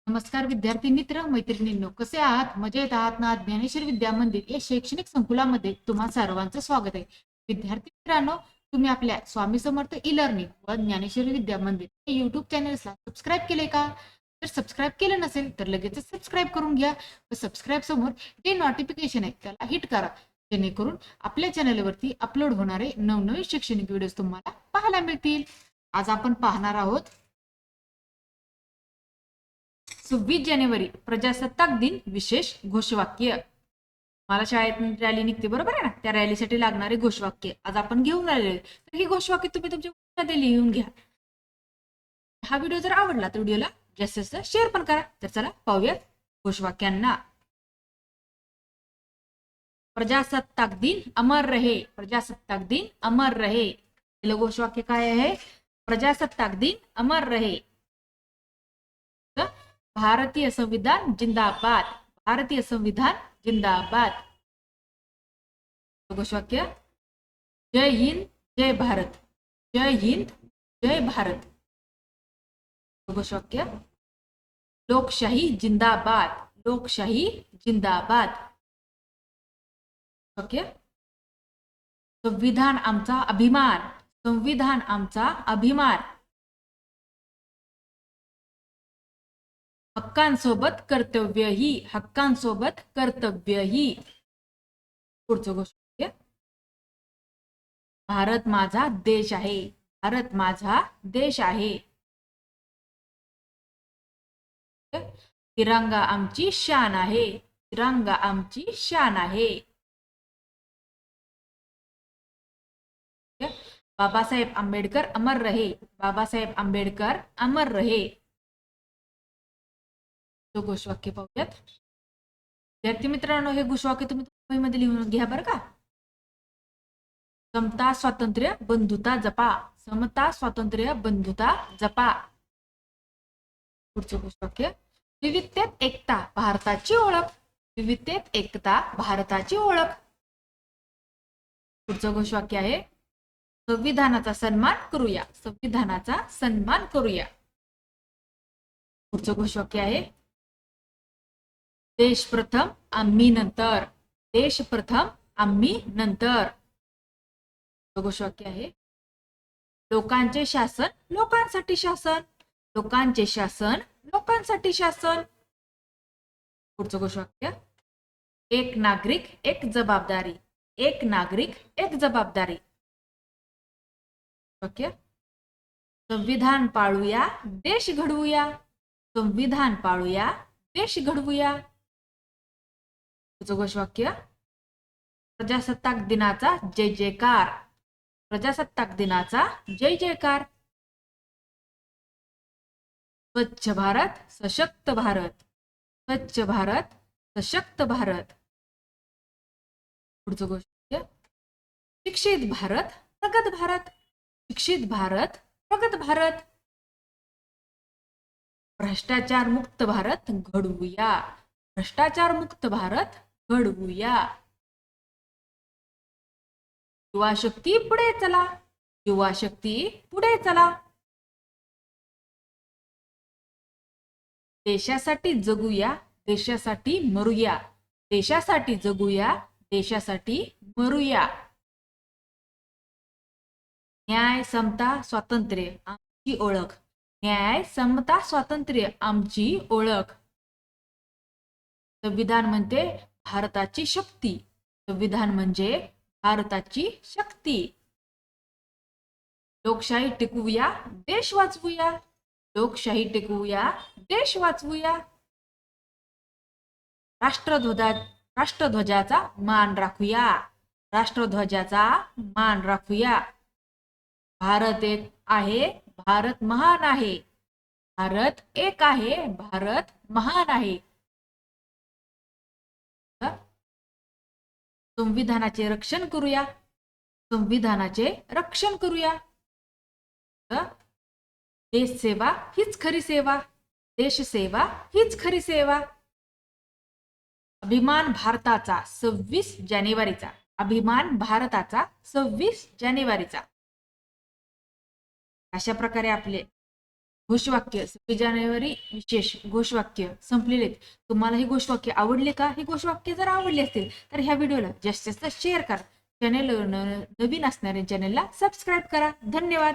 नमस्कार विद्यार्थी मित्र मैत्रिणींनो, कसे आहात? मजेत आहात ना? ज्ञानेश्वर विद्या मंदिर या शैक्षणिक संकुलामध्ये तुम्हा सर्वांचं स्वागत आहे. विद्यार्थी मित्रांनो, तुम्ही आपल्या स्वामी समर्थ ई लर्निंग व ज्ञानेश्वर विद्या मंदिर या युट्यूब चॅनल्सला सबस्क्राईब केले का? जर सबस्क्राईब केलं नसेल तर लगेच सबस्क्राईब करून घ्या व सबस्क्राईब समोर जे नोटिफिकेशन आहे त्याला हिट करा, जेणेकरून आपल्या चॅनलवरती अपलोड होणारे नवनवीन शैक्षणिक व्हिडिओ तुम्हाला पाहायला मिळतील. आज आपण पाहणार आहोत 26 जानेवारी प्रजासत्ताक दिन विशेष घोषवाक्य. मला शाळेत रॅली निघते बरोबर आहे ना, त्या रॅलीसाठी लागणारे घोषवाक्य आज आपण घेऊन आलेले. तर ही घोषवाक्य तुम्ही तुमच्या पुस्तकामध्ये लिहून घ्या. हा व्हिडिओ जर आवडला तर व्हिडिओला जास्तीत जास्त शेअर पण करा. तर चला पाहूयात घोषवाक्यांना. प्रजासत्ताक दिन अमर रहे. प्रजासत्ताक दिन अमर रहे. पहिलं घोषवाक्य काय आहे? प्रजासत्ताक दिन अमर रहे. भारतीय संविधान जिंदाबाद. भारतीय संविधान जिंदाबाद. घोषवाक्य जय हिंद जय भारत. जय हिंद जय भारत. घोषवाक्य लोकशाही जिंदाबाद. लोकशाही जिंदाबाद. वाक्य संविधान आमचा अभिमान. संविधान आमचा अभिमान. हक्कांसोबत कर्तव्यही. हक्कांसोबत कर्तव्यही. पुढचं घोषवाक्य भारत माझा देश आहे. भारत माझा देश आहे. तिरंगा आमची शान आहे. तिरंगा आमची शान आहे. बाबासाहेब आंबेडकर अमर रहे. बाबासाहेब आंबेडकर अमर रहे. तो घोषवाक्य पाहूयात. विद्यार्थी मित्रांनो, हे घोषवाक्य तुम्ही मध्ये लिहून घ्या बरं का. समता स्वातंत्र्य बंधुता जपा. समता स्वातंत्र्य बंधुता जपा. पुढचं घोषवाक्य विविधतेत एकता भारताची ओळख. विविधतेत एकता भारताची ओळख. पुढचं घोषवाक्य आहे संविधानाचा सन्मान करूया. संविधानाचा सन्मान करूया. पुढचं घोषवाक्य आहे देश प्रथम आम्ही नंतर. देश प्रथम आम्ही नंतर. घोषवाक्य आहे लोकांचे शासन लोकांसाठी शासन. लोकांचे शासन लोकांसाठी शासन. पुढचं घोषवाक्य एक नागरिक एक जबाबदारी. एक नागरिक एक जबाबदारी. वाक्य संविधान पाळूया देश घडवूया. संविधान पाळूया देश घडवूया. पुढचं घोषवाक्य प्रजासत्ताक दिनाचा जय जयकार. प्रजासत्ताक दिनाचा जय जयकार. स्वच्छ भारत सशक्त भारत. स्वच्छ भारत सशक्त भारत. पुढचं घोषवाक्य शिक्षित भारत प्रगत भारत. शिक्षित भारत प्रगत भारत. भ्रष्टाचार मुक्त भारत घडवूया. भ्रष्टाचार मुक्त भारत घडवूया. युवा शक्ती पुढे चला. युवा शक्ती पुढे चला. देशासाठी जगूया देशासाठी मरूया. देशासाठी जगूया देशासाठी मरूया. न्याय समता स्वातंत्र्य आमची ओळख. न्याय समता स्वातंत्र्य आमची ओळख. संविधान म्हणजे भारताची शक्ती. संविधान म्हणजे भारताची शक्ती. लोकशाही टिकवूया देश वाचवूया. लोकशाही टिकवूया देश वाचवूया. राष्ट्रध्वजाचा मान राखूया. राष्ट्रध्वजाचा मान राखूया. भारत एक आहे भारत महान आहे. भारत एक आहे भारत महान आहे. संविधानाचे रक्षण करूया. संविधानाचे रक्षण करूया. देश सेवा हीच खरी सेवा. देश सेवा हीच खरी सेवा. अभिमान भारताचा 26 जानेवारीचा. अभिमान भारताचा 26 जानेवारीचा. अशा प्रकारे आपले घोषवाक्य 26 जानेवारी विशेष घोषवाक्य संपलेले आहेत. तुम्हाला ही घोषवाक्य आवडले का? ही घोषवाक्य जर आवडली असतील तर ह्या व्हिडिओला जास्तीत जास्त शेअर करा. चॅनेल नवीन असणाऱ्या चॅनेलला सबस्क्राईब करा. धन्यवाद.